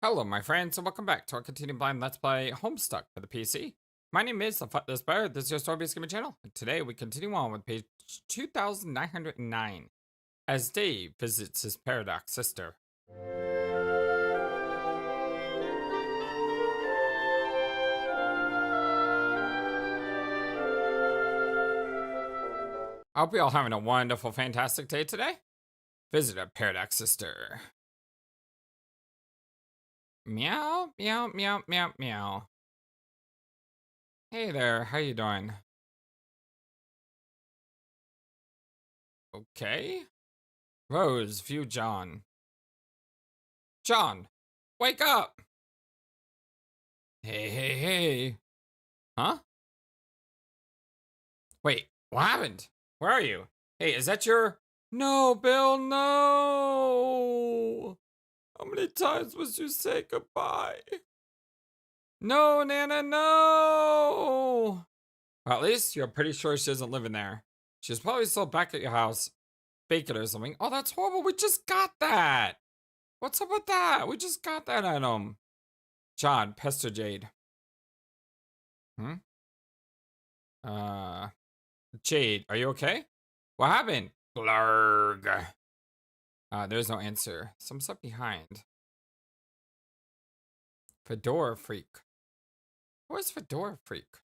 Hello, my friends, and welcome back to our continuing blind Let's Play Homestuck for the PC. My name is the FlightlessBird. This is your story-based gaming channel, and today we continue on with page 2909 as Dave visits his paradox sister. I hope you're all having a wonderful, fantastic day today. Visit a paradox sister. Meow, meow, meow, meow, meow. Hey there, how you doing? Okay. Rose, view John. John, wake up! Hey, hey, hey. Huh? Wait, what happened? Where are you? Hey, is that your... No, Bill, no! How many times must you say goodbye? No, Nana, no! Well, at least you're pretty sure she isn't living there. She's probably still back at your house, baking or something. Oh, that's horrible. We just got that. What's up with that? We just got that item. John, pester Jade. Jade, are you okay? What happened? Blurg. There's no answer. Some stuff behind. Fedora Freak. Where's Fedora Freak?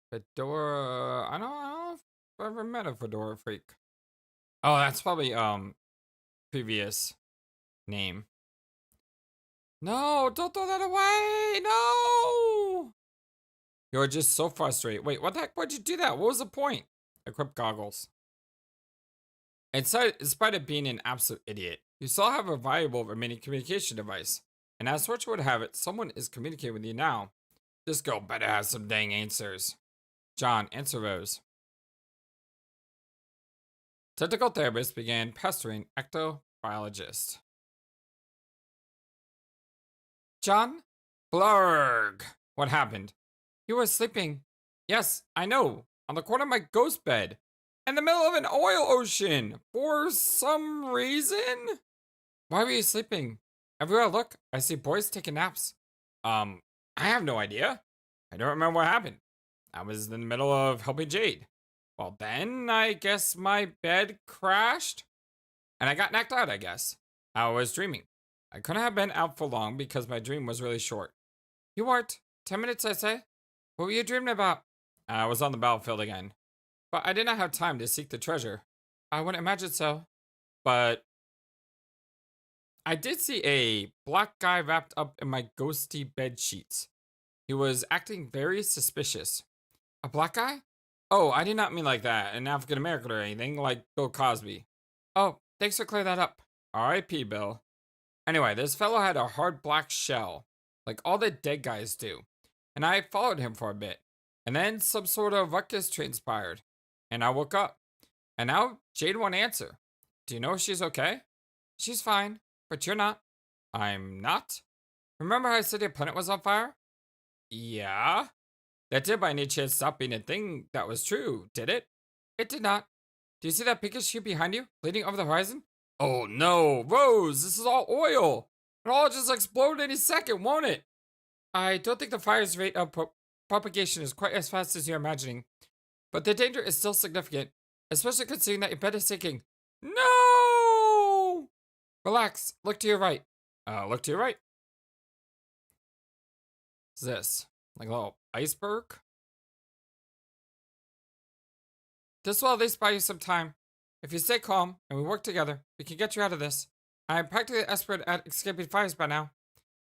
Fedora... I don't know if I've ever met a Fedora Freak. Oh, that's probably, previous name. No, don't throw that away! No! You're just so frustrated. Wait, what the heck? Why'd you do that? What was the point? Equip goggles. In spite of being an absolute idiot, you still have a valuable remaining communication device. And as fortune would have it, someone is communicating with you now. This girl better have some dang answers. John, answer Rose. Technical therapist began pestering ectobiologist. John? Blurg. What happened? You were sleeping. Yes, I know. On the corner of my ghost bed. In the middle of an oil ocean. For some reason? Why were you sleeping? Everywhere I look, I see boys taking naps. I have no idea. I don't remember what happened. I was in the middle of helping Jade. Well, then I guess my bed crashed. And I got knocked out, I guess. I was dreaming. I couldn't have been out for long because my dream was really short. You weren't. 10 minutes, I say. What were you dreaming about? I was on the battlefield again. But I did not have time to seek the treasure. I wouldn't imagine so. But I did see a black guy wrapped up in my ghosty bed sheets. He was acting very suspicious. A black guy? Oh, I did not mean like that, an African American or anything, like Bill Cosby. Oh, thanks for clearing that up. R.I.P. Bill. Anyway, this fellow had a hard black shell, like all the dead guys do. And I followed him for a bit. And then some sort of ruckus transpired. And I woke up. And now Jade won't answer. Do you know if she's okay? She's fine, but you're not. I'm not? Remember how I said your planet was on fire? Yeah. That did by any chance stop being a thing that was true, did it? It did not. Do you see that pinkish hue behind you, leading over the horizon? Oh no, Rose, this is all oil. It'll all just explode any second, won't it? I don't think the fire's rate of propagation is quite as fast as you're imagining. But the danger is still significant, especially considering that your bed is sinking. No! Relax, look to your right. Look to your right. What's this? Like a little iceberg? This will at least buy you some time. If you stay calm and we work together, we can get you out of this. I'm practically expert at escaping fires by now.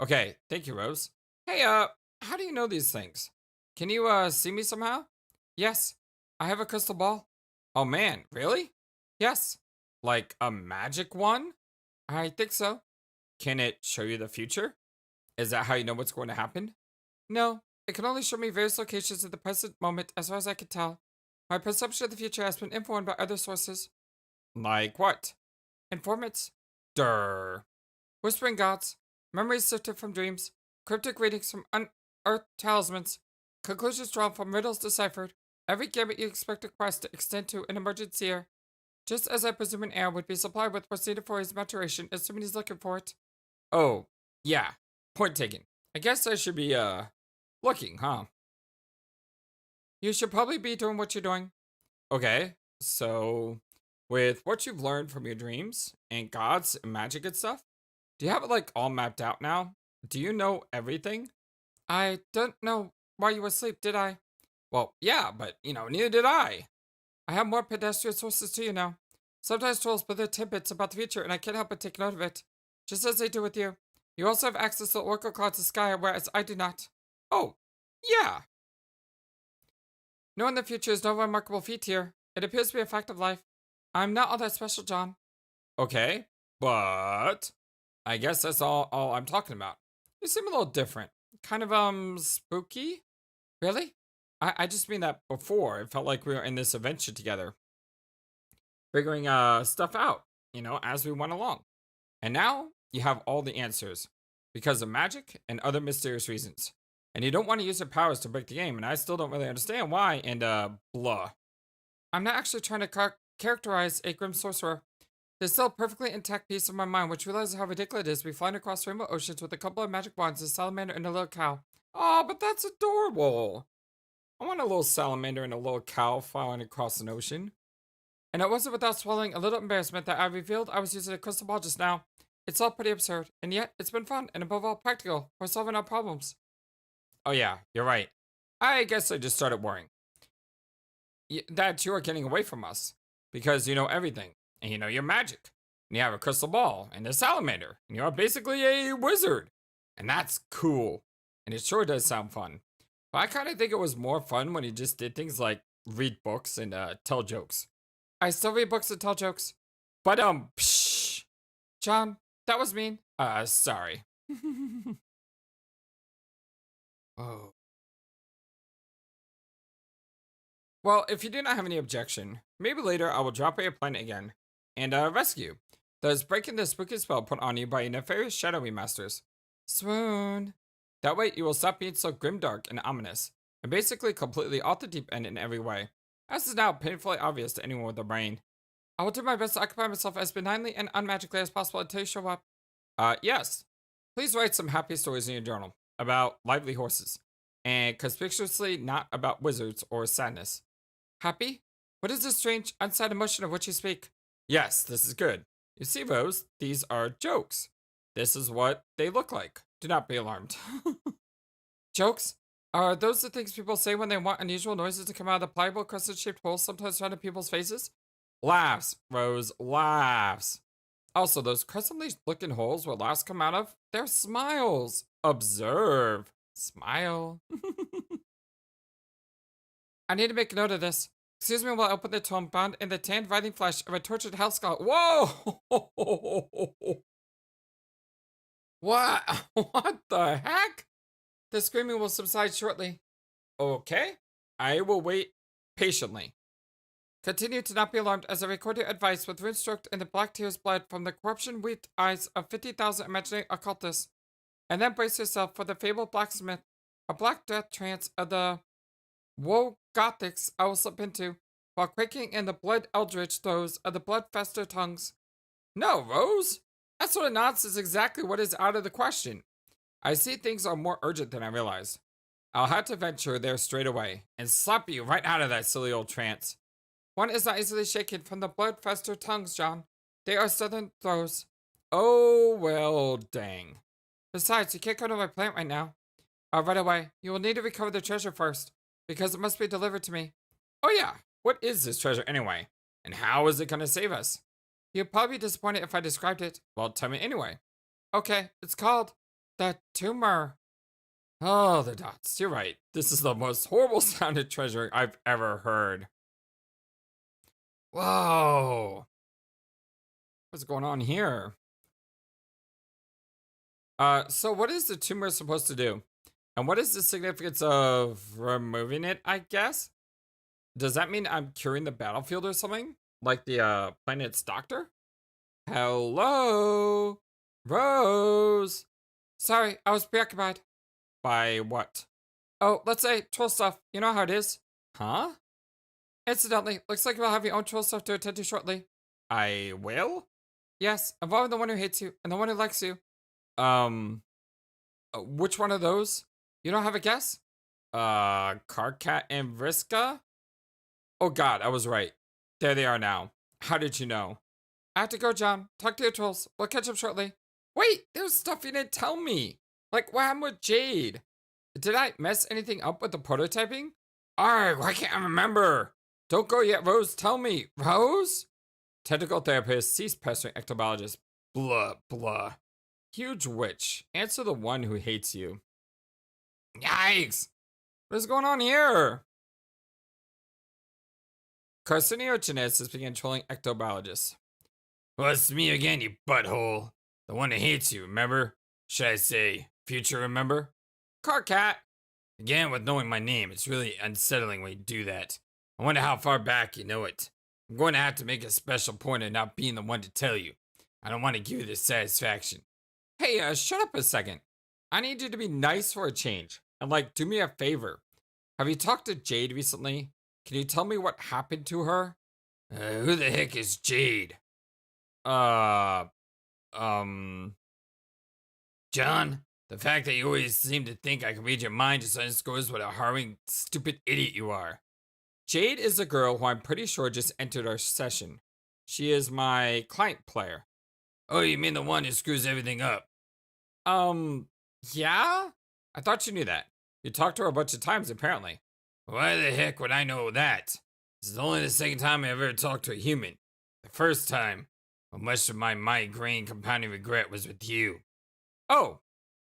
Okay, thank you, Rose. Hey, how do you know these things? Can you, see me somehow? Yes, I have a crystal ball. Oh man, really? Yes. Like a magic one? I think so. Can it show you the future? Is that how you know what's going to happen? No, it can only show me various locations at the present moment as far as I can tell. My perception of the future has been informed by other sources. Like what? Informants? Durr. Whispering gods, memories sifted from dreams, cryptic readings from unearthed talismans, conclusions drawn from riddles deciphered, every gambit you expect a quest to extend to an emergency heir. Just as I presume an heir would be supplied with what's needed for his maturation, assuming he's looking for it. Oh, Yeah, point taken. I guess I should be, looking, huh? You should probably be doing what you're doing. Okay, so with what you've learned from your dreams and gods and magic and stuff, do you have it like all mapped out now? Do you know everything? I don't know why you were asleep, did I? Well, yeah, but neither did I. I have more pedestrian sources to you now. Sometimes trolls put their tidbits about the future, and I can't help but take note of it. Just as they do with you. You also have access to the oracle clouds of the sky, whereas I do not. Oh, yeah. Knowing the future is no remarkable feat here. It appears to be a fact of life. I'm not all that special, John. Okay, but I guess that's all I'm talking about. You seem a little different. Kind of spooky? Really? I just mean that before. It felt like we were in this adventure together. Figuring stuff out, as we went along. And now you have all the answers. Because of magic and other mysterious reasons. And you don't want to use your powers to break the game, and I still don't really understand why, and blah. I'm not actually trying to characterize a grim sorcerer. There's still a perfectly intact piece of my mind which realizes how ridiculous it is to be flying across rainbow oceans with a couple of magic wands, a salamander, and a little cow. Oh, but that's adorable. I want a little salamander and a little cow flying across an ocean. And it wasn't without swallowing a little embarrassment that I revealed I was using a crystal ball just now. It's all pretty absurd, and yet it's been fun, and above all, practical for solving our problems. Oh yeah, you're right. I guess I just started worrying that you are getting away from us because you know everything, and you know your magic, and you have a crystal ball and a salamander, and you're basically a wizard, and that's cool, and it sure does sound fun. But I kind of think it was more fun when you just did things like read books and tell jokes. I still read books and tell jokes, but psh, John, that was mean. Sorry. Oh. Well, if you do not have any objection, maybe later I will drop by your planet again and rescue. Thus breaking the spooky spell put on you by your nefarious shadowy masters. Swoon. That way you will stop being so grimdark and ominous, and basically completely off the deep end in every way, as is now painfully obvious to anyone with a brain. I will do my best to occupy myself as benignly and unmagically as possible until you show up. Yes. Please write some happy stories in your journal about lively horses, and conspicuously not about wizards or sadness. Happy? What is this strange, unsaid emotion of which you speak? Yes, this is good. You see, Rose, these are jokes. This is what they look like. Do not be alarmed. Jokes? Are those the things people say when they want unusual noises to come out of the pliable, crescent-shaped holes sometimes found in people's faces? Laughs, Rose, laughs. Also, those crescent-looking holes where laughs come out of, they're smiles. Observe. Smile. I need to make a note of this. Excuse me while I open the tome bound in the tanned writhing flesh of a tortured hell skull. Whoa! What? What the heck? The screaming will subside shortly. Okay. I will wait patiently. Continue to not be alarmed as I record your advice with rune stroked in the black tears blood from the corruption weak eyes of 50,000 imaginary occultists. And then brace yourself for the fabled blacksmith, a black death trance of the woe gothics I will slip into, while quaking in the blood eldritch throes of the bloodfester tongues. No, Rose! That sort of nonsense is exactly what is out of the question. I see things are more urgent than I realized. I'll have to venture there straight away, and slap you right out of that silly old trance. One is not easily shaken from the bloodfester tongues, John. They are southern throes. Oh, well, dang. Besides, you can't go to my plant right now. Right away. You will need to recover the treasure first, because it must be delivered to me. Oh yeah, what is this treasure anyway? And how is it going to save us? You'd probably be disappointed if I described it. Well, tell me anyway. Okay, it's called the tumor. Oh, the dots. You're right. This is the most horrible sounded treasure I've ever heard. Whoa. What's going on here? So what is the tumor supposed to do? And what is the significance of removing it, I guess? Does that mean I'm curing the battlefield or something? Like the planet's doctor? Hello? Rose? Sorry, I was preoccupied. By what? Oh, let's say troll stuff. You know how it is. Huh? Incidentally, looks like you'll have your own troll stuff to attend to shortly. I will? Yes, involving the one who hates you and the one who likes you. Which one of those? You don't have a guess? Carcat and Vriska? Oh god, I was right. There they are now. How did you know? I have to go, John. Talk to your trolls. We'll catch up shortly. Wait, there's stuff you didn't tell me. Like what happened with Jade? Did I mess anything up with the prototyping? Arg, why can't I remember? Don't go yet, Rose. Tell me. Rose? Technical therapist, cease pestering ectobiologist. Blah, blah. Huge witch. Answer the one who hates you. Yikes! What is going on here? Carciniogenesis began trolling ectobiologists. Well, it's me again, you butthole. The one that hates you, remember? Should I say, future remember? Carcat! Again, with knowing my name, it's really unsettling when you do that. I wonder how far back you know it. I'm going to have to make a special point of not being the one to tell you. I don't want to give you this satisfaction. Hey, shut up a second. I need you to be nice for a change. And do me a favor. Have you talked to Jade recently? Can you tell me what happened to her? Who the heck is Jade? John, the fact that you always seem to think I can read your mind just underscores what a harrowing, stupid idiot you are. Jade is a girl who I'm pretty sure just entered our session. She is my client player. Oh, you mean the one who screws everything up? Yeah? I thought you knew that. You talked to her a bunch of times, apparently. Why the heck would I know that? This is only the second time I've ever talked to a human. The first time, well, much of my migraine compounding regret was with you. Oh,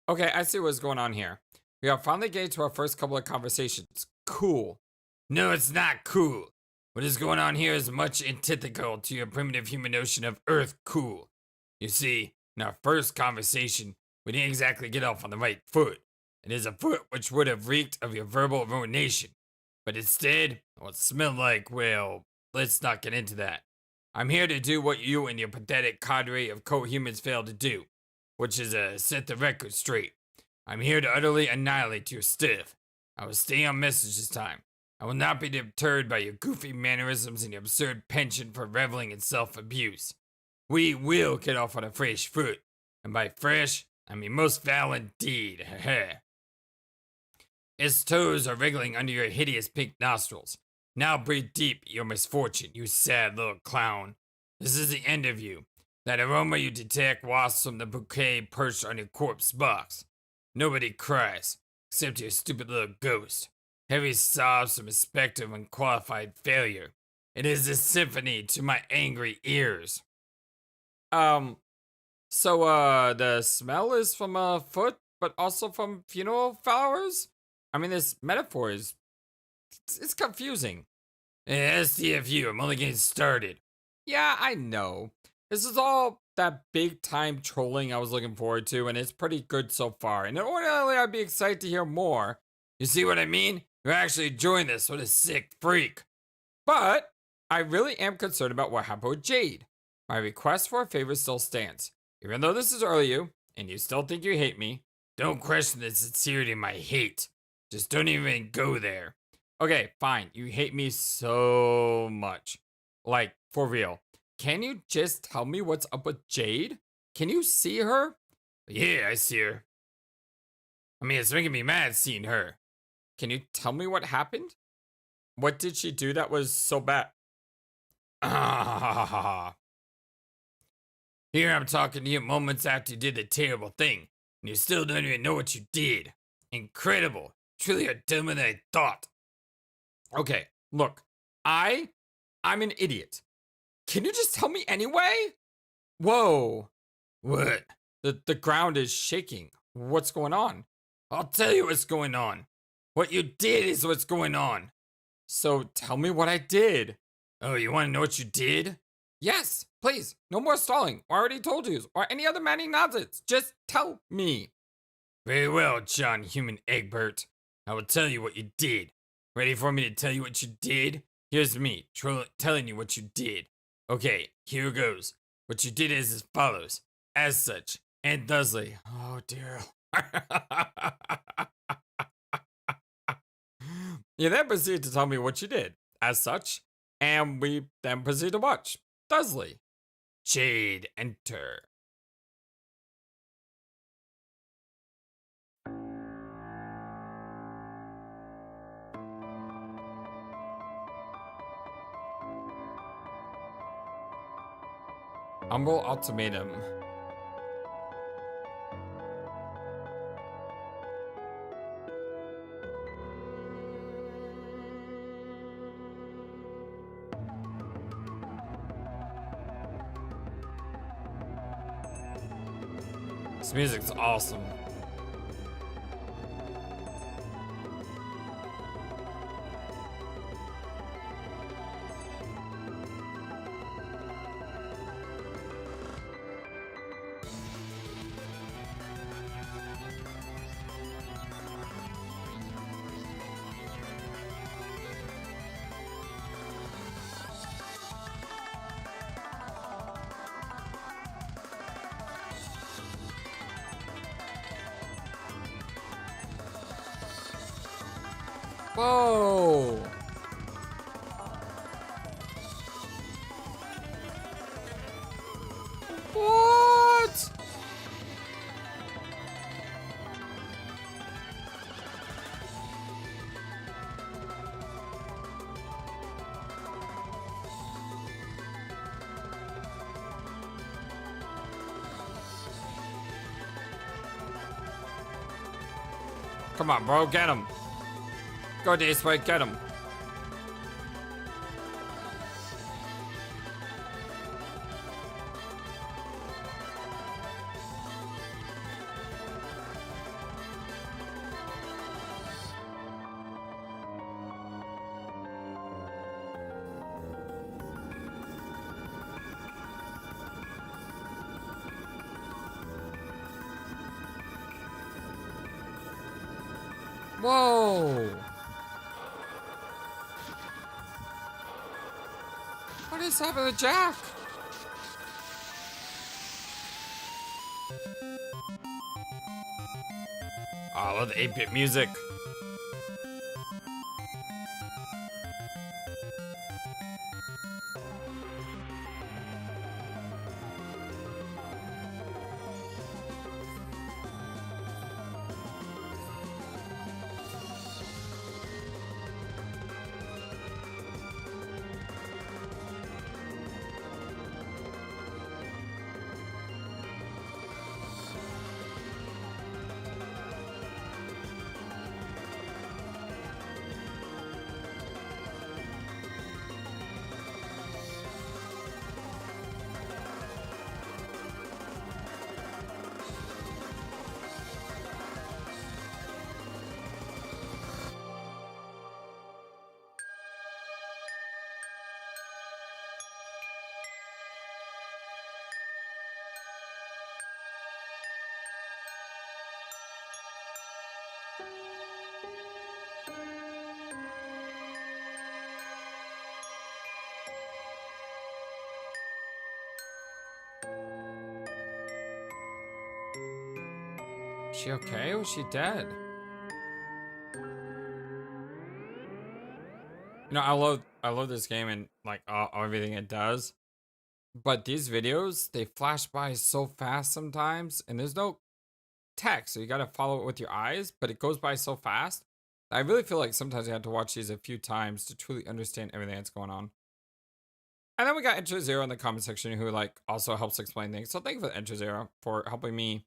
okay, I see what's going on here. We are finally getting to our first couple of conversations. Cool. No, it's not cool. What is going on here is much antithetical to your primitive human notion of Earth cool. You see, in our first conversation, we didn't exactly get off on the right foot. It is a foot which would have reeked of your verbal ruination. But instead, what smelled like, well, let's not get into that. I'm here to do what you and your pathetic cadre of co-humans failed to do, which is set the record straight. I'm here to utterly annihilate your stiff. I will stay on message this time. I will not be deterred by your goofy mannerisms and your absurd penchant for reveling in self-abuse. We will get off on a fresh foot, and by fresh, I mean most foul indeed. Its toes are wriggling under your hideous pink nostrils. Now breathe deep your misfortune, you sad little clown. This is the end of you. That aroma you detect wafts from the bouquet perched on your corpse box. Nobody cries, except your stupid little ghost. Heavy sobs from a specter of unqualified failure. It is a symphony to my angry ears. The smell is from a foot, but also from funeral flowers? I mean, this metaphor is... It's confusing. STFU, I'm only getting started. Yeah, I know. This is all that big time trolling I was looking forward to, and it's pretty good so far. And ordinarily, I'd be excited to hear more. You see what I mean? You're actually enjoying this. What a sick freak. But I really am concerned about what happened with Jade. My request for a favor still stands. Even though this is early you, and you still think you hate me, don't question the sincerity of my hate. Just don't even go there. Okay, fine. You hate me so much. Like, for real. Can you just tell me what's up with Jade? Can you see her? Yeah, I see her. I mean, it's making me mad seeing her. Can you tell me what happened? What did she do that was so bad? Here I'm talking to you moments after you did the terrible thing, and you still don't even know what you did. Incredible. Truly are dumber than I thought. Okay, look, I'm an idiot. Can you just tell me anyway? Whoa. What? The ground is shaking. What's going on? I'll tell you what's going on. What you did is what's going on. So tell me what I did. Oh, you want to know what you did? Yes, please. No more stalling. I already told you. Or any other manny nonsense. Just tell me. Very well, John Human Egbert. I will tell you what you did. Ready for me to tell you what you did? Here's me telling you what you did. Okay, here goes. What you did is as follows. As such, and thusly. Oh dear. You then proceed to tell me what you did. As such, and we then proceed to watch. Thusly. Jade Enter. Humble ultimatum. This music's awesome. Whoa! What? Come on, bro, get him. Go this way, get him. Whoa! What is happening to Jack? Oh, I love the 8-bit music. Is she okay or is she dead? You know, I love this game and like everything it does. But these videos, they flash by so fast sometimes, and there's no text, so you gotta follow it with your eyes, but it goes by so fast. I really feel like sometimes I have to watch these a few times to truly understand everything that's going on. And then we got Enter Zero in the comment section who like also helps explain things. So thank you for Enter Zero for helping me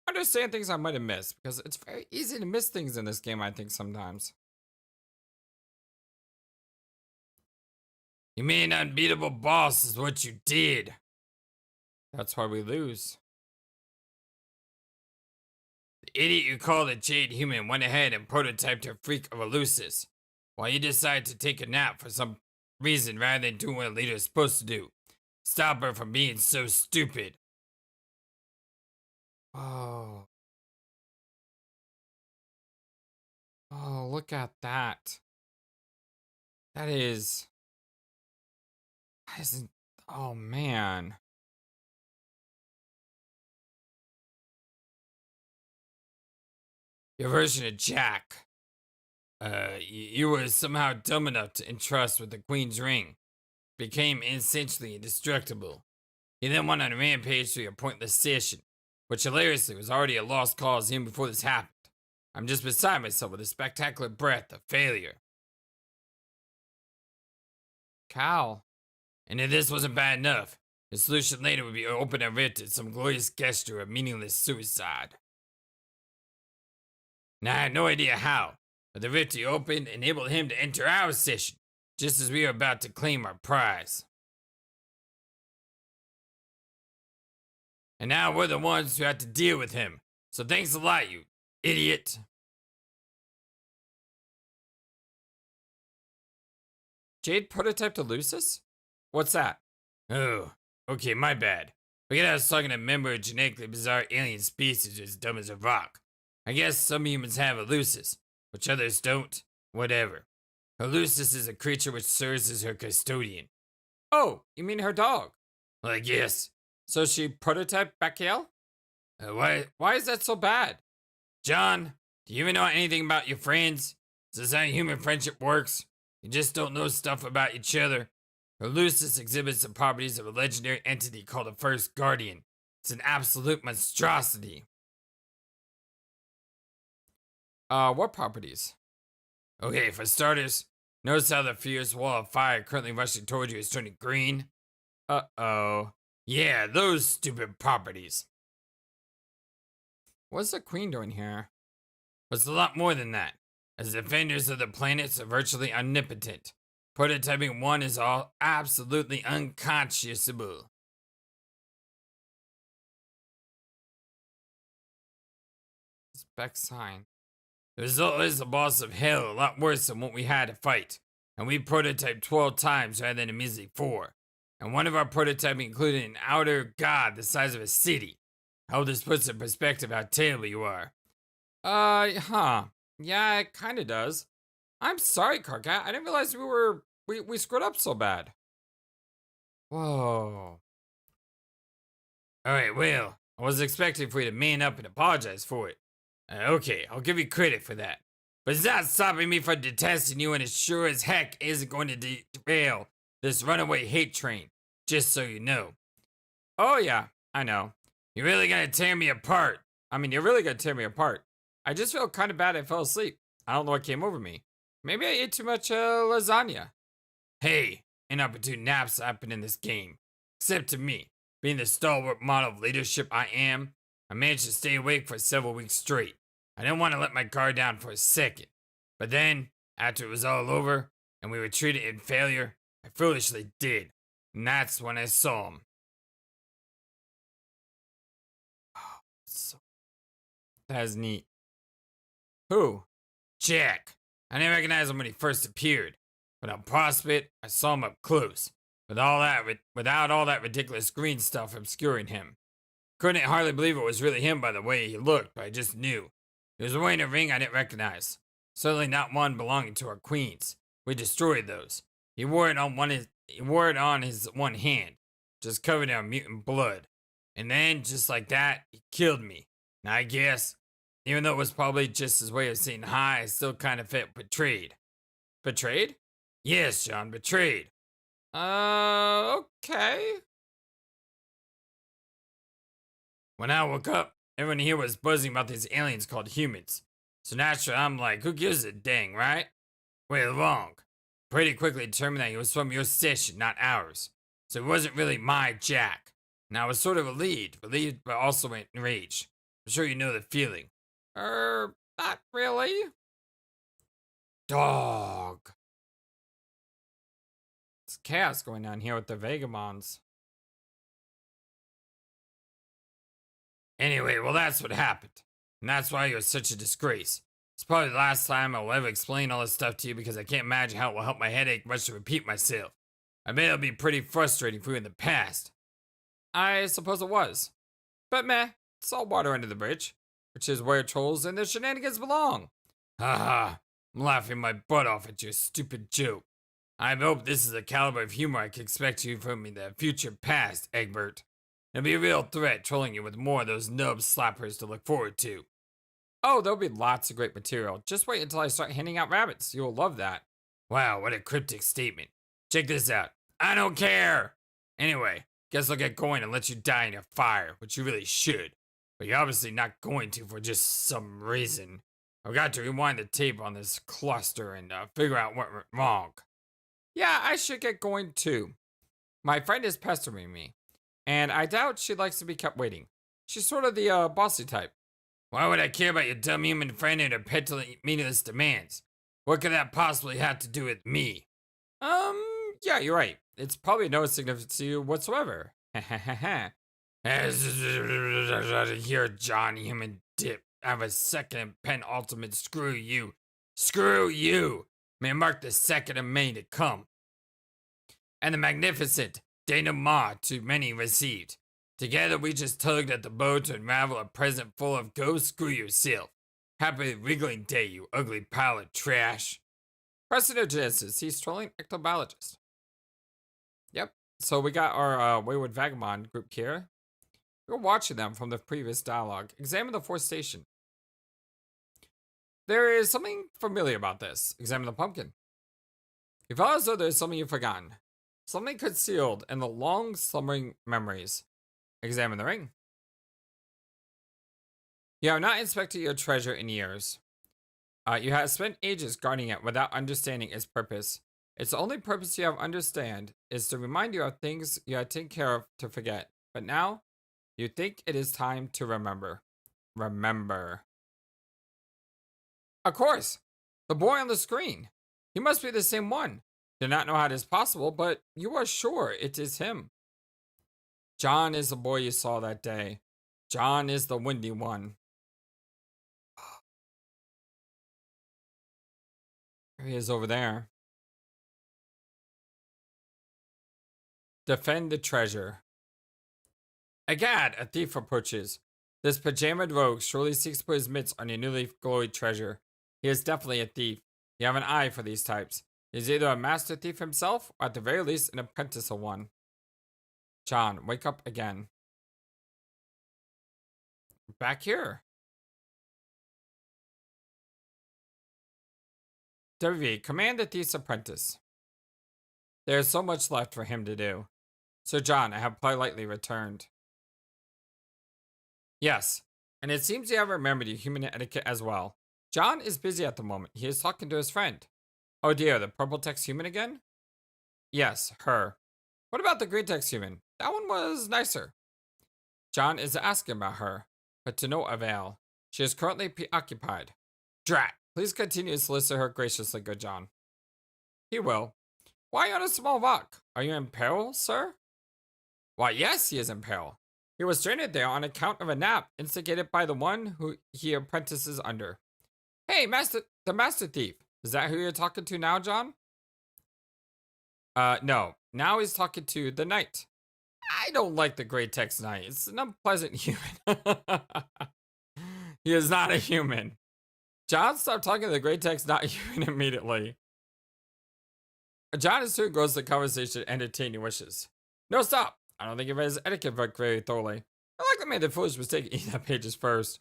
understand things I might have missed, because it's very easy to miss things in this game, I think, sometimes. You mean unbeatable boss is what you did. That's why we lose. The idiot you call the Jade Human went ahead and prototyped her freak of Elusis, while you decided to take a nap for some reason rather than doing what a leader is supposed to do. Stop her from being so stupid. Oh. Oh, look at that. That isn't, oh man. Your version of Jack. You were somehow dumb enough to entrust with the Queen's ring. Became essentially indestructible. You then went on a rampage through your pointless station, which hilariously was already a lost cause even before this happened. I'm just beside myself with a spectacular breadth of failure. Cal. And if this wasn't bad enough, The solution later would be to open a rift in some glorious gesture of meaningless suicide. Now I had no idea how, but the rift he opened enabled him to enter our session, just as we were about to claim our prize. And now we're the ones who have to deal with him. So thanks a lot, you idiot. Jade prototyped to Lucis? What's that? Oh, okay, my bad. Forget I was talking to a member of a genetically bizarre alien species as dumb as a rock. I guess some humans have a Lucis, which others don't. Whatever. Her Lucis is a creature which serves as her custodian. Oh, you mean her dog? Well, I guess. So she prototyped Bakiel? Why is that so bad? John, do you even know anything about your friends? Is this how human friendship works? You just don't know stuff about each other. Her Lucis exhibits the properties of a legendary entity called the First Guardian. It's an absolute monstrosity. What properties? Okay, for starters, notice how the fierce wall of fire currently rushing towards you is turning green? Uh-oh. Yeah, those stupid properties. What's the Queen doing here? It's a lot more than that. As defenders of the planets are virtually omnipotent, prototyping one is all absolutely unconscionable. Spec sign. The result is a boss of hell, a lot worse than what we had to fight. And we prototyped 12 times rather than a measly 4. And one of our prototyping included an outer god the size of a city. I hope this puts in perspective how terrible you are. Yeah, it kinda does. I'm sorry, Carcat. I didn't realize we screwed up so bad. Whoa. Alright, well, I was expecting for you to man up and apologize for it. Okay, I'll give you credit for that. But it's not stopping me from detesting you, and it sure as heck isn't going to derail this runaway hate train, just so you know. Oh yeah, I know. You're really gonna tear me apart. You're really gonna tear me apart. I just feel kind of bad I fell asleep. I don't know what came over me. Maybe I ate too much lasagna. Hey, inopportune naps happen in this game. Except to me, being the stalwart model of leadership I am, I managed to stay awake for several weeks straight. I didn't want to let my guard down for a second. But then, after it was all over, and we were treated in failure, I foolishly did. And that's when I saw him. Oh, that is neat. Who? Jack. I didn't recognize him when he first appeared. But on Prospect, I saw him up close, without all that ridiculous green stuff obscuring him. Couldn't hardly believe it was really him by the way he looked, but I just knew. He was wearing a ring I didn't recognize. Certainly not one belonging to our queens. We destroyed those. He wore it on his one hand, just covered in mutant blood. And then, just like that, he killed me. And I guess, even though it was probably just his way of saying hi, I still kind of felt betrayed. Betrayed? Yes, John, betrayed. Okay. When I woke up, everyone here was buzzing about these aliens called humans. So naturally, I'm like, who gives a dang, right? Well, wrong. Pretty quickly determined that he was from your session, not ours. So he wasn't really my Jack. And I was sort of relieved but also enraged. I'm sure you know the feeling. Not really. Dog. It's chaos going on here with the Vagabonds. Anyway, well, that's what happened. And that's why you're such a disgrace. It's probably the last time I'll ever explain all this stuff to you because I can't imagine how it will help my headache much to repeat myself. I bet it'll be pretty frustrating for you in the past. I suppose it was. But meh, it's all water under the bridge, which is where trolls and their shenanigans belong. Haha, I'm laughing my butt off at your stupid joke. I hope this is the caliber of humor I can expect you from in the future past, Egbert. It'll be a real threat trolling you with more of those nub slappers to look forward to. Oh, there'll be lots of great material. Just wait until I start handing out rabbits. You'll love that. Wow, what a cryptic statement. Check this out. I don't care! Anyway, guess I'll get going and let you die in a fire, which you really should. But you're obviously not going to for just some reason. I've got to rewind the tape on this cluster and figure out what went wrong. Yeah, I should get going too. My friend is pestering me. And I doubt she likes to be kept waiting. She's sort of the bossy type. Why would I care about your dumb human friend and her petulant, meaningless demands? What could that possibly have to do with me? Yeah, you're right. It's probably no significance to you whatsoever. Here, John, human dip. I have a second penultimate screw you. Screw you! May mark the second of May to come. And the magnificent denouement to many received. Together we just tugged at the bow to unravel a present full of ghosts. Screw yourself. Happy wriggling day, you ugly pile of trash. Carcinogenesis, he's trolling ectobiologist. Yep, so we got our Wayward Vagabond group here. We're watching them from the previous dialogue. Examine the fourth station. There is something familiar about this. Examine the pumpkin. You feel as though there's something you've forgotten. Something concealed in the long slumbering memories. Examine the ring. You have not inspected your treasure in years. You have spent ages guarding it without understanding its purpose. Its only purpose you have understand is to remind you of things you had taken care of to forget. But now, you think it is time to remember. Remember. Of course! The boy on the screen. He must be the same one. Do not know how it is possible, but you are sure it is him. John is the boy you saw that day. John is the windy one. There he is over there. Defend the treasure. Egad, a thief approaches. This pajamaed rogue surely seeks to put his mitts on your newly glowing treasure. He is definitely a thief. You have an eye for these types. He is either a master thief himself, or at the very least, an apprentice of one. John, wake up again. Back here. WV, command the thief's apprentice. There is so much left for him to do. Sir John, I have politely returned. Yes, and it seems you have remembered your human etiquette as well. John is busy at the moment. He is talking to his friend. Oh dear, the purple text human again? Yes, her. What about the green text human? That one was nicer. John is asking about her, but to no avail. She is currently preoccupied. Drat, please continue to solicit her graciously, good John. He will. Why on a small rock? Are you in peril, sir? Why, yes, he is in peril. He was stranded there on account of a nap instigated by the one who he apprentices under. Hey, the master thief. Is that who you're talking to now, John? No. Now he's talking to the knight. I don't like the gray text knight. It's an unpleasant human. He is not a human. John stopped talking to the gray text not human immediately. John is too engrossed in the conversation to entertain your wishes. No, stop. I don't think he read his etiquette book very thoroughly. I like that made the foolish mistake of eating that pages first.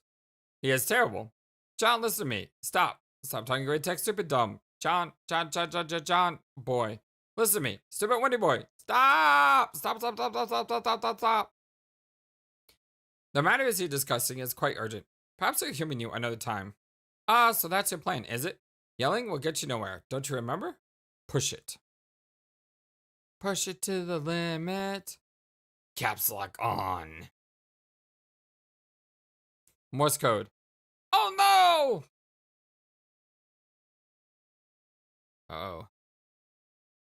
He is terrible. John, listen to me. Stop. Stop talking great text, stupid dumb. John. Boy. Listen to me. Stupid windy boy. Stop. Stop. The matter is he discussing is quite urgent. Perhaps I'll humor you another time. Ah, so that's your plan, is it? Yelling will get you nowhere. Don't you remember? Push it. Push it to the limit. Caps lock on. Morse code. Oh no! Uh-oh.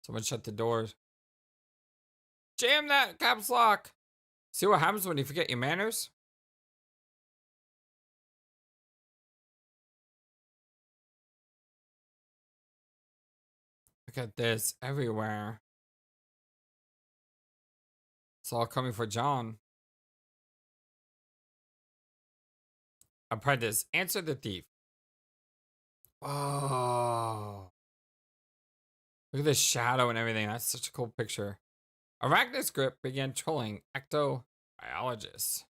Someone shut the doors. Jam that caps lock. See what happens when you forget your manners? Look at this everywhere. It's all coming for John. Apprentice, answer the thief. Oh. Look at the shadow and everything. That's such a cool picture. Arachnid's grip began trolling ectobiologists.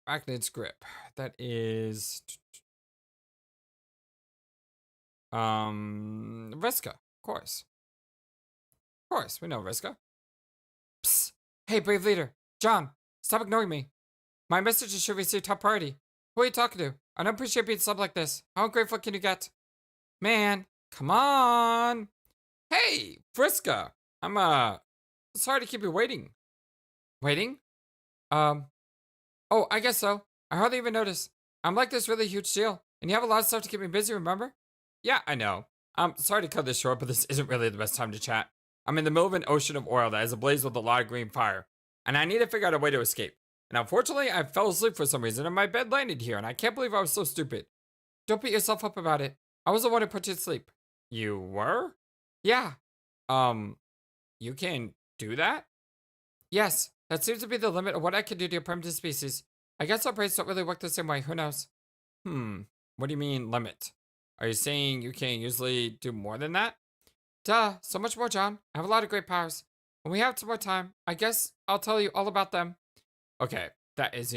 Arachnid's grip. That is... Vriska. Of course. Of course, we know Vriska. Psst. Hey, brave leader. John, stop ignoring me. My messages should receive top priority. Who are you talking to? I don't appreciate being subbed like this. How ungrateful can you get? Man, come on. Hey, Vriska. I'm sorry to keep you waiting. Waiting? Um, oh, I guess so. I hardly even noticed. I'm like this really huge deal, and you have a lot of stuff to keep me busy, remember? Yeah, I know. I'm sorry to cut this short, but this isn't really the best time to chat. I'm in the middle of an ocean of oil that is ablaze with a lot of green fire, and I need to figure out a way to escape. And unfortunately, I fell asleep for some reason, and my bed landed here, and I can't believe I was so stupid. Don't beat yourself up about it. I was the one who put you to sleep. You were? Yeah. Um, you can do that? Yes, that seems to be the limit of what I can do to your primitive species. I guess our brains don't really work the same way, who knows? What do you mean, limit? Are you saying you can't usually do more than that? Duh, so much more, John. I have a lot of great powers. When we have some more time, I guess I'll tell you all about them. Okay, that is,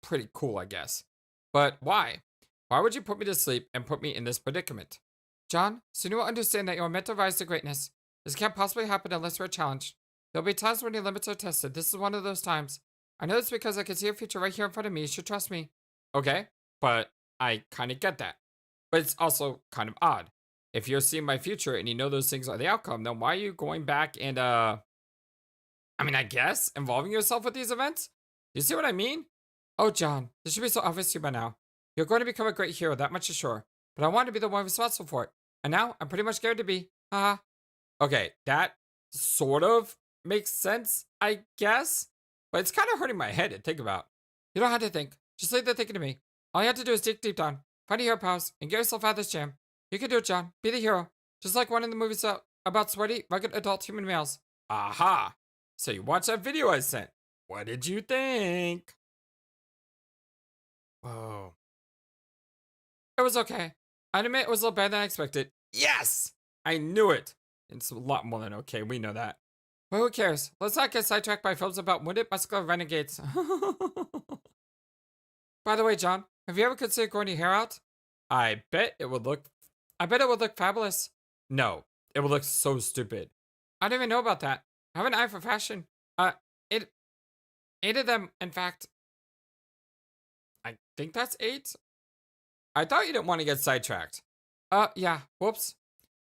pretty cool, I guess. But why? Why would you put me to sleep and put me in this predicament? John, soon you will understand that you are meant to rise to greatness. This can't possibly happen unless we're challenged. There'll be times when your limits are tested. This is one of those times. I know this because I can see your future right here in front of me. You should trust me. Okay, but I kind of get that. But it's also kind of odd. If you're seeing my future and you know those things are the outcome, then why are you going back and, I guess, involving yourself with these events? You see what I mean? Oh, John, this should be so obvious to you by now. You're going to become a great hero, that much is sure. But I want to be the one responsible for it. And now, I'm pretty much scared to be. Haha. Okay, that sort of makes sense, I guess. But it's kind of hurting my head to think about. You don't have to think. Just leave the thinking to me. All you have to do is dig deep down, find a hero pals, and get yourself out of this jam. You can do it, John. Be the hero. Just like one in the movies about sweaty, rugged adult human males. Aha! So you watched that video I sent. What did you think? Whoa. It was okay. I admit it was a little better than I expected. Yes! I knew it. It's a lot more than okay, we know that. But who cares? Let's not get sidetracked by films about wounded muscular renegades. By the way, John, have you ever considered growing your hair out? I bet it would look fabulous. No, it would look so stupid. I don't even know about that. I have an eye for fashion. Uh, it, 8 of them, in fact. I think that's 8. I thought you didn't want to get sidetracked. Yeah, whoops.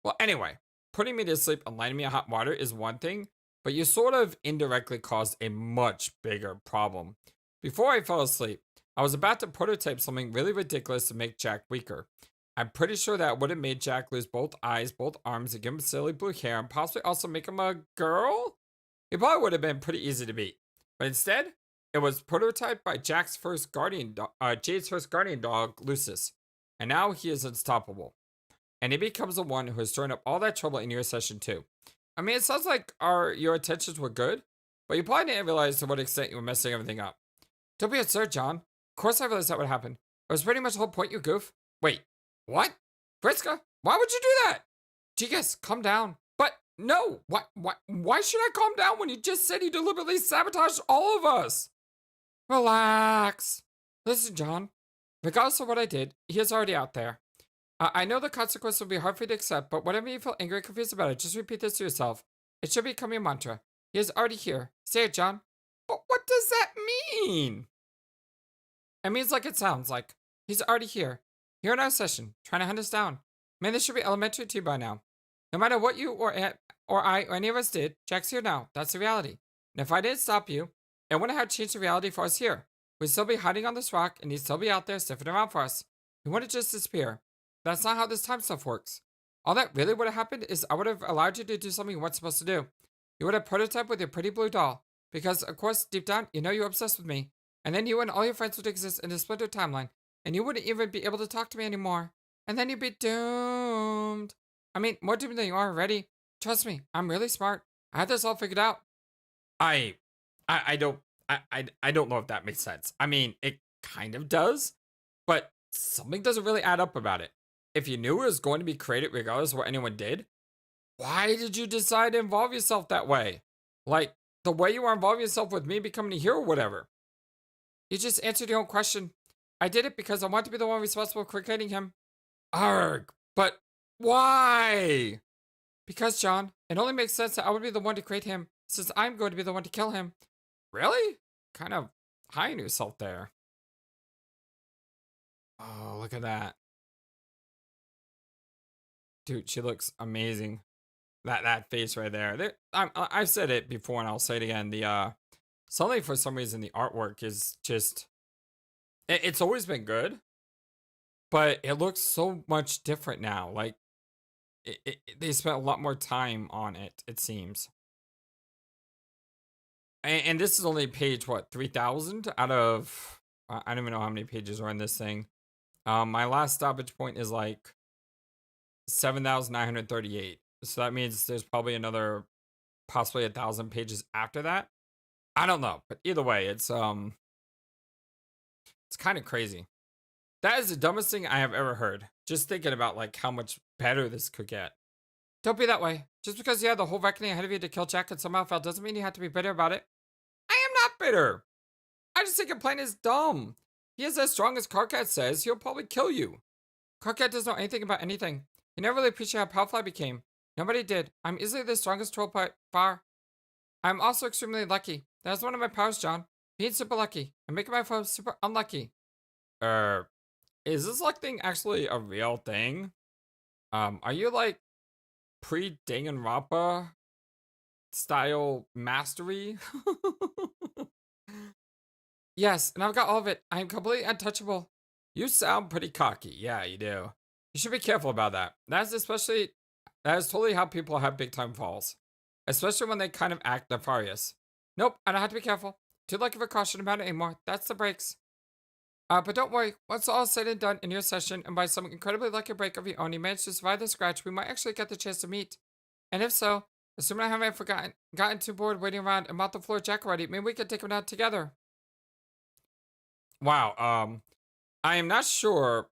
Well, anyway, putting me to sleep and lighting me in hot water is one thing, but you sort of indirectly caused a much bigger problem. Before I fell asleep, I was about to prototype something really ridiculous to make Jack weaker. I'm pretty sure that would have made Jack lose both eyes, both arms, and give him silly blue hair, and possibly also make him a girl? It probably would have been pretty easy to beat. But instead, it was prototyped by Jade's first guardian dog, Lucis. And now he is unstoppable. And he becomes the one who has stirred up all that trouble in your session too. I mean, it sounds like your intentions were good, but you probably didn't realize to what extent you were messing everything up. Don't be absurd, John. Of course I realized that would happen. It was pretty much the whole point, you goof. Wait, what? Vriska, why would you do that? Gigas, calm down. But no, why should I calm down when you just said you deliberately sabotaged all of us? Relax. Listen, John. Regardless of what I did, he is already out there. I know the consequence will be hard for you to accept, but whenever you feel angry or confused about it, just repeat this to yourself. It should become your mantra. He is already here. Say it, John. But what does that mean? It means like it sounds like. He's already here. Here in our session, trying to hunt us down. Man, this should be elementary to you by now. No matter what you or I or any of us did, Jack's here now. That's the reality. And if I didn't stop you, it wouldn't have changed the reality for us here. We'd still be hiding on this rock, and he'd still be out there sniffing around for us. He wouldn't just disappear. That's not how this time stuff works. All that really would have happened is I would have allowed you to do something you weren't supposed to do. You would have prototyped with your pretty blue doll. Because, of course, deep down, you know you're obsessed with me. And then you and all your friends would exist in a splintered timeline. And you wouldn't even be able to talk to me anymore. And then you'd be doomed. I mean, more doomed than you are already. Trust me, I'm really smart. I had this all figured out. I don't know if that makes sense. I mean, it kind of does. But something doesn't really add up about it. If you knew it was going to be created regardless of what anyone did, why did you decide to involve yourself that way? Like, the way you are involving yourself with me becoming a hero or whatever. You just answered your own question. I did it because I want to be the one responsible for creating him. Arg, but why? Because, John, it only makes sense that I would be the one to create him, since I'm going to be the one to kill him. Really? Kind of high on yourself there. Oh, look at that. Dude, she looks amazing. That face right there. I've said it before and I'll say it again. The Suddenly, for some reason, the artwork is just. It's always been good, but it looks so much different now. Like, they spent a lot more time on it, it seems. And this is only page, what, 3,000 out of. I don't even know how many pages are in this thing. My last stoppage point is like 7,938. So that means there's probably another, possibly 1,000 pages after that. I don't know, but either way, it's kind of crazy. That is the dumbest thing I have ever heard. Just thinking about like how much better this could get. Don't be that way. Just because you had the whole reckoning ahead of you to kill Jack and somehow failed doesn't mean you have to be bitter about it. I am not bitter. I just think your plan is dumb. He is as strong as Karkat says. He'll probably kill you. Karkat doesn't know anything about anything. He never really appreciated how powerful I became. Nobody did. I'm easily the strongest troll by far. I'm also extremely lucky. That is one of my powers, John. Being super lucky and making my foes super unlucky. Is this luck thing actually a real thing? Are you like pre-Danganronpa style mastery? Yes, and I've got all of it. I am completely untouchable. You sound pretty cocky. Yeah, you do. You should be careful about that. That is totally how people have big time falls. Especially when they kind of act nefarious. Nope, I don't have to be careful. Too lucky for caution about it anymore. That's the breaks. But don't worry, once all is said and done in your session, and by some incredibly lucky break of your own, you manage to survive the scratch, we might actually get the chance to meet. And if so, assuming I haven't gotten too bored waiting around and mopped the floor Jack already, maybe we could take him out together. Wow, I am not sure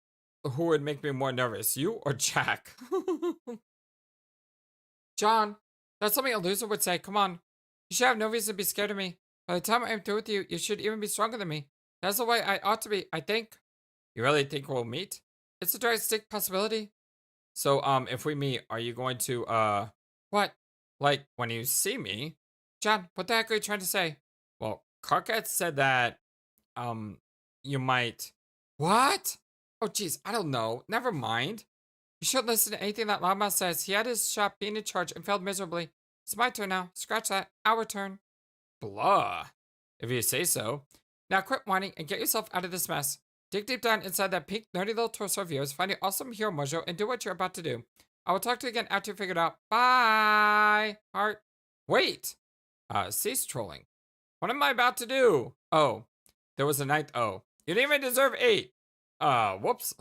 who would make me more nervous, you or Jack. John, that's something a loser would say. Come on. You should have no reason to be scared of me. By the time I'm through with you, you should even be stronger than me. That's the way I ought to be, I think. You really think we'll meet? It's a drastic possibility. So, if we meet, are you going to, what? Like, when you see me? John, what the heck are you trying to say? Well, Karkat said that, you might. What? Oh, jeez, I don't know. Never mind. You shouldn't listen to anything that Loudmouth says. He had his shop being in charge and failed miserably. It's my turn now. Scratch that. Our turn. Blah. If you say so. Now quit whining and get yourself out of this mess. Dig deep down inside that pink, nerdy little torso of yours, find your awesome hero mojo, and do what you're about to do. I will talk to you again after you figure it out. Bye! Heart. Wait! Cease trolling. What am I about to do? Oh. There was a ninth O. You didn't even deserve 8. Whoops.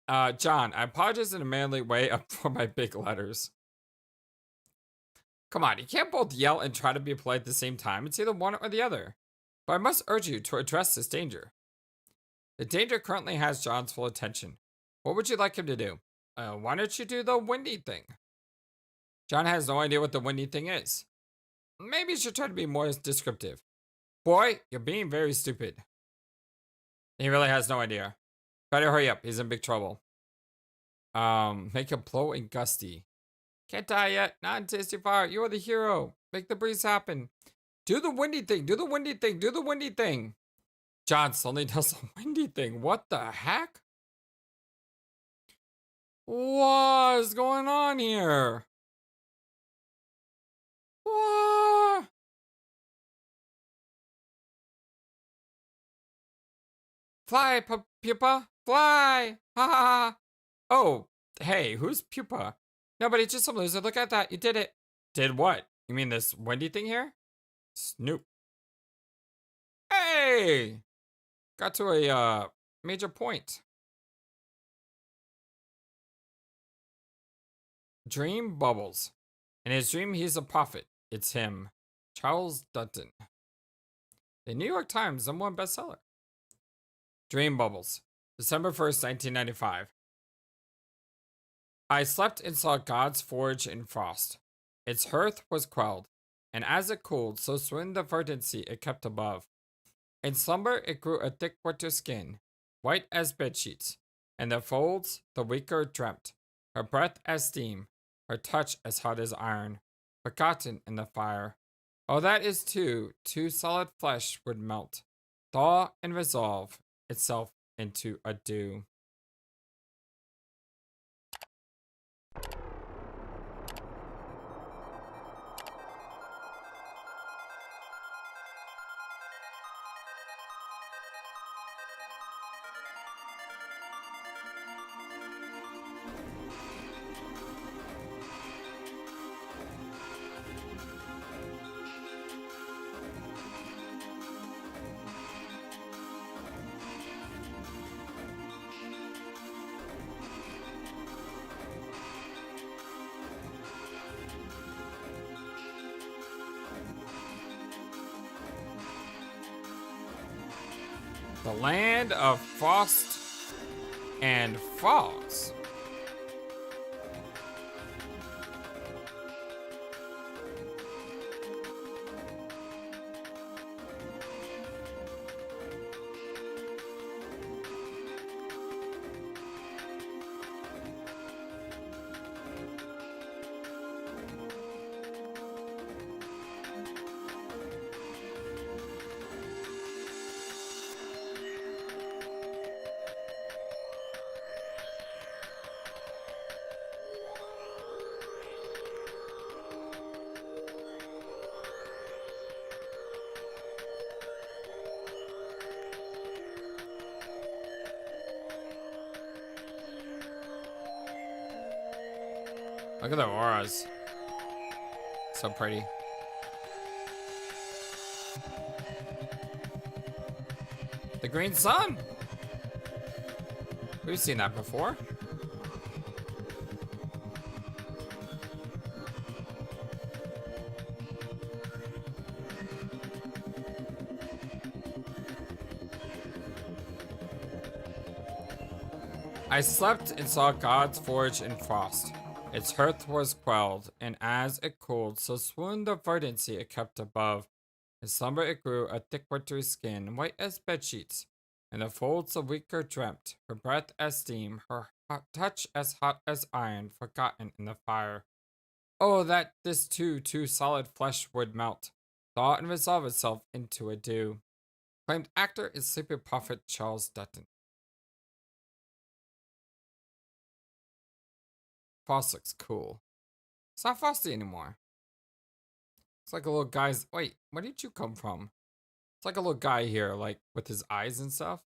John, I apologize in a manly way for my big letters. Come on, you can't both yell and try to be polite at the same time. It's either one or the other. But I must urge you to address this danger. The danger currently has John's full attention. What would you like him to do? Why don't you do the windy thing? John has no idea what the windy thing is. Maybe you should try to be more descriptive. Boy, you're being very stupid. He really has no idea. Better hurry up, he's in big trouble. Make him blow and gusty. Can't die yet, not in tasty fire. You are the hero. Make the breeze happen. Do the windy thing, do the windy thing, do the windy thing. John suddenly does the windy thing. What the heck? What is going on here? What? Fly, pupa, fly! Ha ha ha! Oh, hey, who's pupa? Nobody, just some loser. Look at that, you did it. Did what? You mean this windy thing here? Snoop. Hey! Got to a major point. Dream bubbles. In his dream, he's a prophet. It's him. Charles Dutton. The New York Times #1 bestseller. Dream bubbles. December 1st, 1995. I slept and saw God's forge in frost. Its hearth was quelled, and as it cooled, so swooned the verdancy it kept above. In slumber it grew a thick winter skin, white as bedsheets, and the folds the weaker dreamt, her breath as steam, her touch as hot as iron, forgotten in the fire. Oh, that is too solid flesh would melt, thaw and resolve itself into a dew. The land of frost and fogs. Look at the auras. So pretty. The green sun. We've seen that before. I slept and saw God's forge in frost. Its hearth was quelled, and as it cooled, so swooned the verdancy it kept above. In slumber it grew, a thick wintry skin, white as bedsheets, and the folds of weaker dreamt, her breath as steam, her touch as hot as iron, forgotten in the fire. Oh, that this too solid flesh would melt, thaw and resolve itself into a dew. Claimed actor is sleepy prophet Charles Dutton. Frost looks cool. It's not frosty anymore. It's like a little guy's. Wait, where did you come from? It's like a little guy here, like with his eyes and stuff.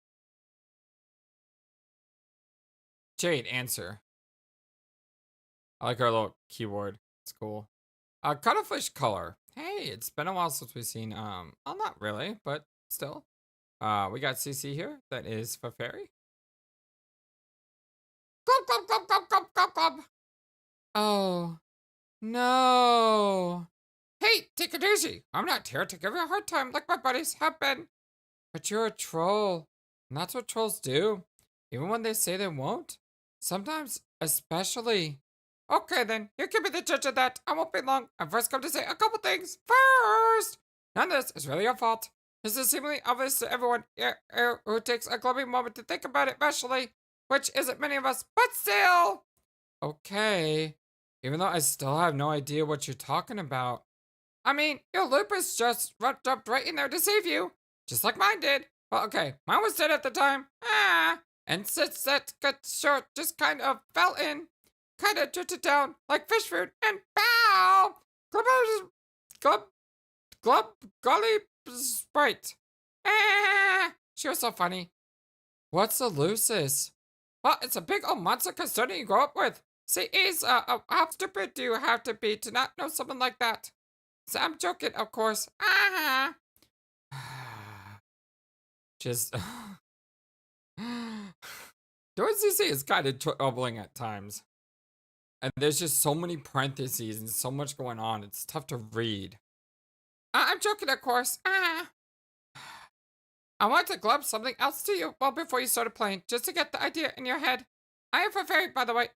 Jade Enter. I like our little keyword. It's cool. Cuttlefish color. Hey, it's been a while since we've seen. Well, not really, but still. We got CC here. That is for fairy. Glub glub glub glub glub glub glub. Oh, no. Hey, take it easy. I'm not here to give you a hard time like my buddies have been. But you're a troll. And that's what trolls do. Even when they say they won't. Sometimes, especially. Okay then, you can be the judge of that. I won't be long. I've first come to say a couple things. First, none of this is really your fault. This is seemingly obvious to everyone who takes a glowing moment to think about it rationally, which isn't many of us, but still. Okay. Even though I still have no idea what you're talking about. I mean, your lupus just jumped right in there to save you. Just like mine did. Well, okay, mine was dead at the time. And since that got short, just kind of fell in. Kind of drifted down like fish food and pow! Golly Sprite. She was so funny. What's a lucis? Well, it's a big old monster custodian you grow up with. See, how stupid do you have to be to not know someone like that? So I'm joking, of course. Just doing CC is kind of troubling at times. And there's just so many parentheses and so much going on. It's tough to read. I'm joking, of course. I want to glub something else to you well before you started playing, just to get the idea in your head. I am for fairy, by the way.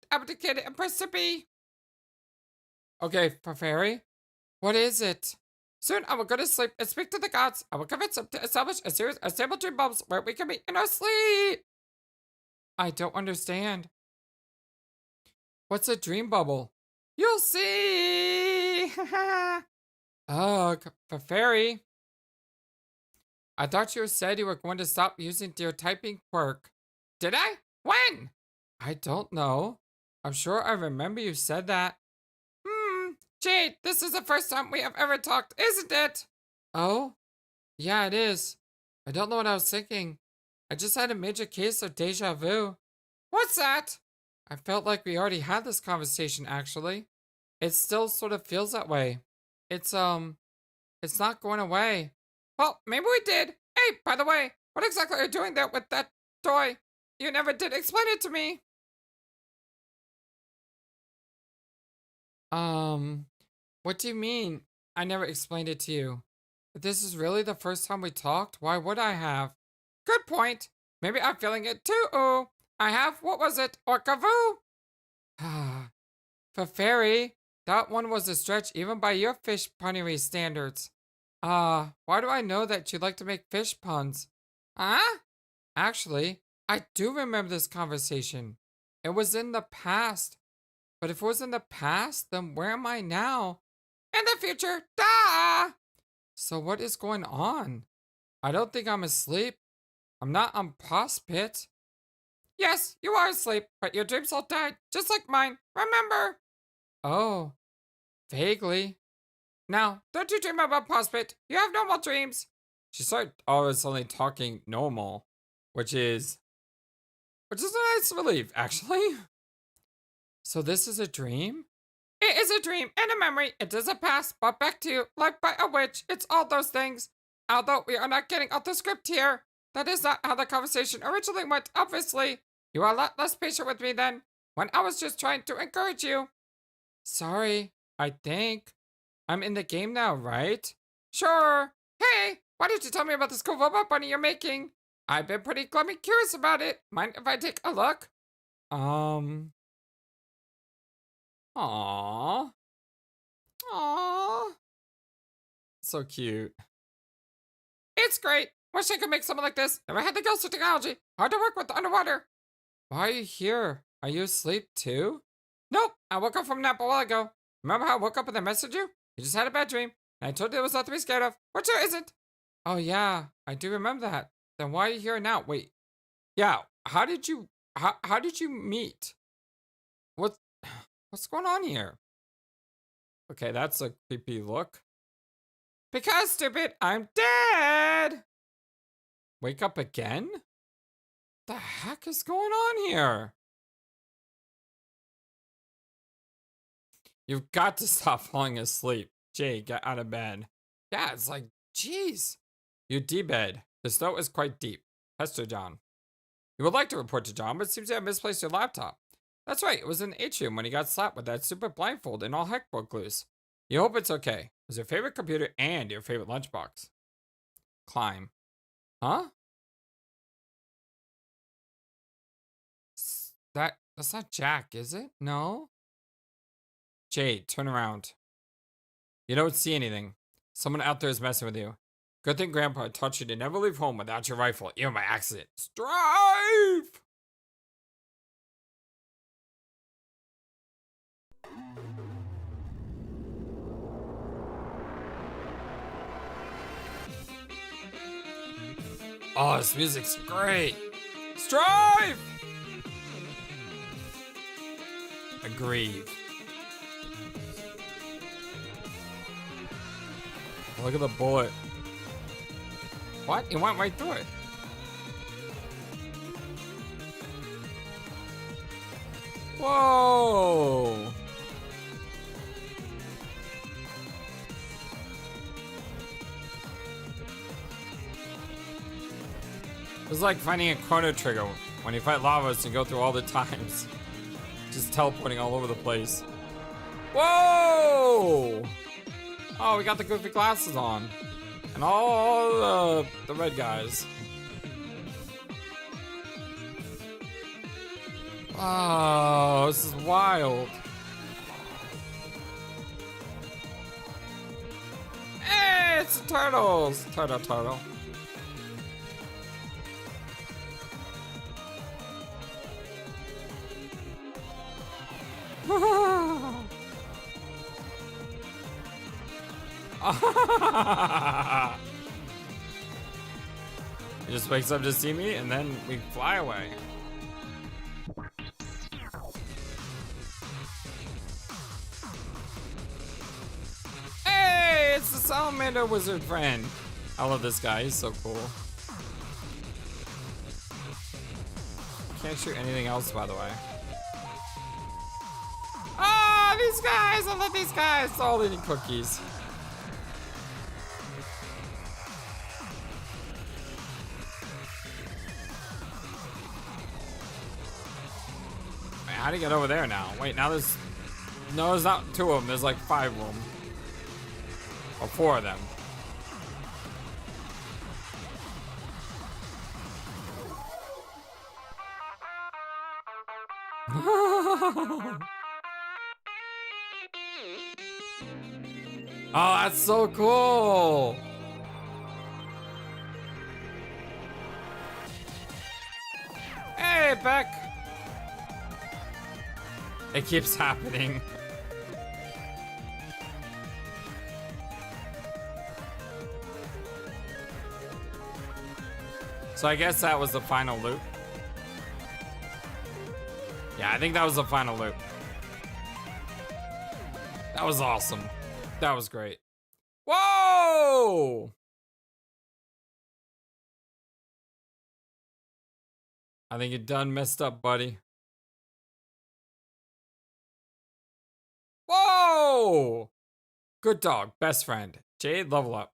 Abdicated Empress to be. Okay, for fairy. What is it? Soon I will go to sleep and speak to the gods. I will convince them to establish a series of stable dream bubbles where we can meet in our sleep. I don't understand. What's a dream bubble? You'll see. Ugh, for fairy. I thought you said you were going to stop using your typing quirk. Did I? When? I don't know. I'm sure I remember you said that. Jade, this is the first time we have ever talked, isn't it? Oh? Yeah, it is. I don't know what I was thinking. I just had a major case of deja vu. What's that? I felt like we already had this conversation, actually. It still sort of feels that way. It's not going away. Well, maybe we did. Hey, by the way, what exactly are you doing there with that toy? You never did explain it to me. What do you mean? I never explained it to you. If this is really the first time we talked, why would I have? Good point. Maybe I'm feeling it too. Oh, I have, what was it? Orcavoo? For fairy, that one was a stretch even by your fish punnery standards. Why do I know that you like to make fish puns? Huh? Actually, I do remember this conversation. It was in the past. But if it was in the past, then where am I now? In the future, duh! So what is going on? I don't think I'm asleep. I'm not on Prospit. Yes, you are asleep, but your dreams all died, just like mine. Remember? Oh, vaguely. Now, don't you dream about Prospit. You have normal dreams. She started all of a sudden talking normal, which is a nice relief, actually. So this is a dream? It is a dream and a memory. It is a past, but back to you, like by a witch. It's all those things. Although we are not getting off the script here. That is not how the conversation originally went, obviously. You are a lot less patient with me then, when I was just trying to encourage you. Sorry, I think. I'm in the game now, right? Sure. Hey, why did you tell me about this cool robot bunny you're making? I've been pretty glummy curious about it. Mind if I take a look? Aww. Aww. So cute. It's great. Wish I could make something like this. Never had the ghost of technology. Hard to work with underwater. Why are you here? Are you asleep too? Nope. I woke up from a nap a while ago. Remember how I woke up and I messaged you? You just had a bad dream. And I told you there was nothing to be scared of. Which there isn't. Oh yeah, I do remember that. Then why are you here now? Wait. Yeah, how did you meet? What's going on here? Okay, that's a creepy look. Because, stupid, I'm dead! Wake up again? The heck is going on here? You've got to stop falling asleep. Jay, get out of bed. Yeah, it's like, jeez. You D-bed. The snow is quite deep. Hester John. You would like to report to John, but it seems you have misplaced your laptop. That's right, it was in the atrium when he got slapped with that stupid blindfold and all heck broke loose. You hope it's okay. It was your favorite computer and your favorite lunchbox. Climb. Huh? That's not Jack, is it? No? Jade, turn around. You don't see anything. Someone out there is messing with you. Good thing Grandpa taught you to never leave home without your rifle, even by accident. Strife! Oh, this music's great. Strife! Aggrieve. Look at the bullet. What? It went right through it. Whoa! It's like finding a chrono trigger when you fight lavas and go through all the times. Just teleporting all over the place. Whoa! Oh, we got the goofy glasses on. And all the red guys. Oh, this is wild. Hey, it's the turtles. Turtle. He just wakes up to see me and then we fly away. Hey, it's the salamander wizard friend. I love this guy, he's so cool. Can't shoot anything else, by the way. Ah, these guys! I love these guys! They're all eating cookies. How do you get over there now? Wait, now there's... No, there's not 2 of them. There's like 5 of them. Or 4 of them. Oh, that's so cool. Hey, Beck. It keeps happening. So I guess that was the final loop. Yeah, I think that was the final loop. That was awesome. That was great. Whoa! I think you done messed up, buddy. Whoa! Good dog, best friend. Jade, level up.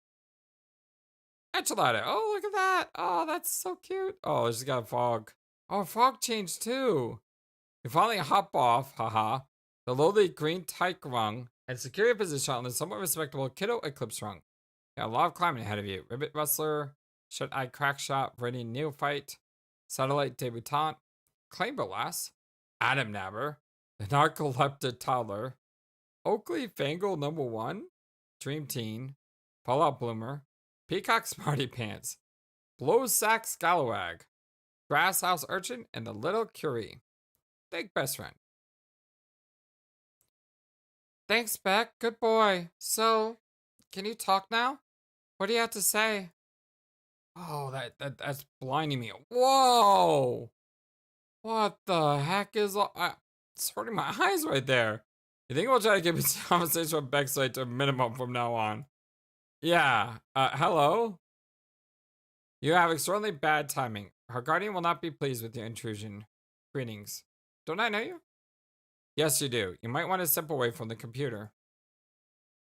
Enchilada. Oh, look at that. Oh, that's so cute. Oh, she's got a fog. Oh, fog changed too. You finally hop off, haha, the lowly green tyke rung and secure your position on the somewhat respectable kiddo eclipse rung. Got a lot of climbing ahead of you. Ribbit Rustler, Shut-Eye Crackshot, Viridian Neophyte, Satellite Debutante, Claimber Lass, Atom Nabber, the Narcoleptic Toddler, Oakley Fangle number 1, Dream Teen, Fallout Bloomer, Peacock Smarty Pants, Blow Sack Scalawag, Grass House Urchin, and the Little Curie. Big best friend. Thanks, Beck. Good boy. So, can you talk now? What do you have to say? Oh, that's blinding me. Whoa! What the heck is it's hurting my eyes right there. You think we'll try to keep this conversation with Beck's site to a minimum from now on? Yeah. Hello? You have extraordinarily bad timing. Her guardian will not be pleased with your intrusion. Greetings. Don't I know you? Yes, you do. You might want to step away from the computer.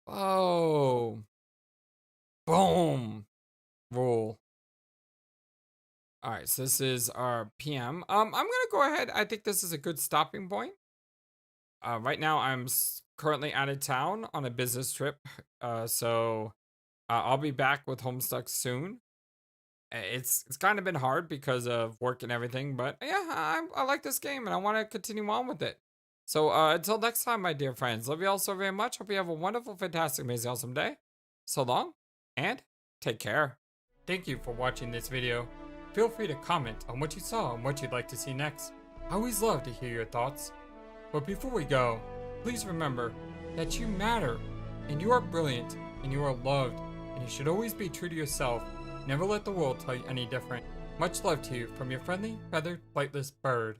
Oh. Boom. Rule. Alright, so this is our PM. I'm gonna go ahead. I think this is a good stopping point. Right now I'm currently out of town on a business trip. So I'll be back with Homestuck soon. It's kind of been hard because of work and everything, but yeah, I like this game and I want to continue on with it. So until next time, my dear friends, love you all so very much. Hope you have a wonderful, fantastic, amazing, awesome day. So long, and take care. Thank you for watching this video. Feel free to comment on what you saw and what you'd like to see next. I always love to hear your thoughts. But before we go, please remember that you matter, and you are brilliant, and you are loved, and you should always be true to yourself. Never let the world tell you any different. Much love to you from your friendly, feathered, flightless bird.